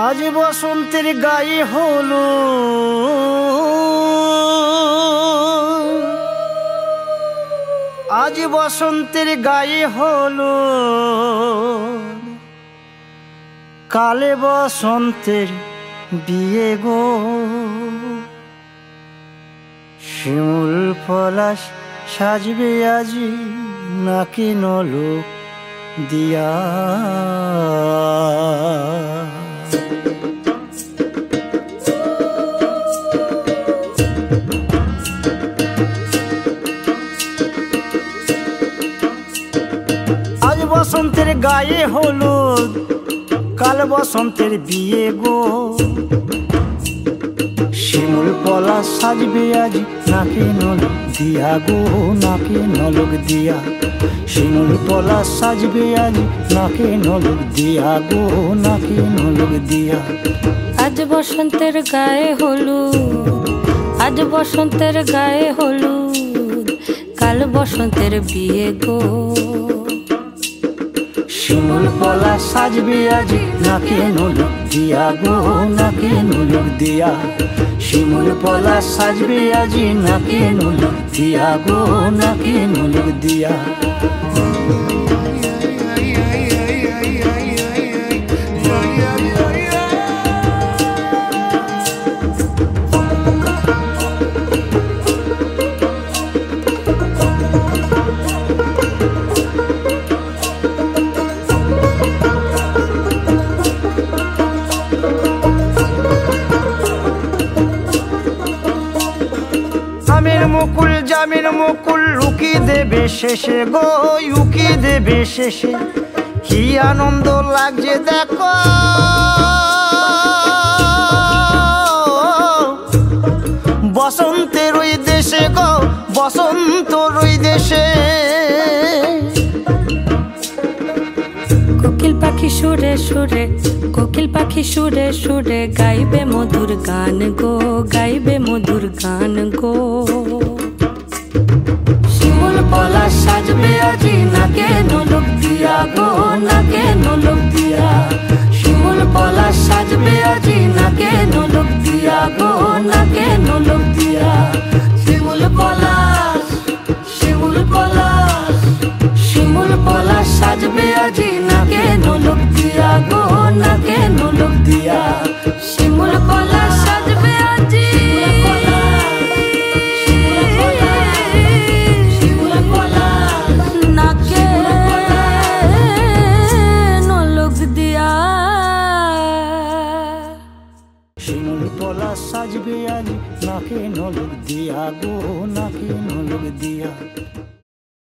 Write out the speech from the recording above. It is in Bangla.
আজ বসন্তের গায়ে হলো আজ বসন্তের গায়ে হলো কালে বসন্তের বিয়ে গো। শিমুল পলাশ সাজবে আজি নাকি নলক দিয়া। আজ বসন্তের গায়ে হলুদ কাল বসন্তের বিয়ে গো। শিমুল পলাশ সাজবে আজ নাকি নলক দিয়া গো, নাকি নলক দিয়া। শিমুল পলাশ সাজবে আজ নাকি নলক দিয়া গো, নাকি নলক দিয়া। আজ বসন্তের গায়ে হলুদ আজ বসন্তের গায়ে হলুদ কাল বসন্তের বিয়ে গো। শিমুল পলাশ সাজবে আজ নাকি নলক দিয়া গো, নাকি নলক দিয়া। শিমুল পলাশ সাজবে আজ নাকি নলক দিয়া গো, নাকি নলক দিয়া। আমের মুকুল জামের মুকুল লুকি দেবে শেষে গো, লুকি দেবে শেষে। কি আনন্দ লাগছে দেখো বসন্তের ওই দেশে গো, বসন্তর ওই দেশে। কোকিল পাখি সুরে সুরে কোকিল পাখি সুরে সুরে গাইবে মধুর গান গো, গাইবে মধুর গান গো। শিমুল পলাশ সাজবে আজি নাকে নলক দিয়া গো, নাকে নলক দিয়া। শিমুল পলাশ সাজবে আজি নাকে নলক দিয়া গো, নাকে নলক দিয়া। শিমুল পলাশ শিমুল পলাশ শিমুল পলাশ সাজবে আজি নাকে নলক দিয়া গো, নাকে নলক দিয়া। শিমুল পলাশ সাজবে আজি নাকে নলক দিয়া। শিমুল পলাশ সাজবে আজ নাকে নলক দিয়া গো, নাকে নলক দিয়া।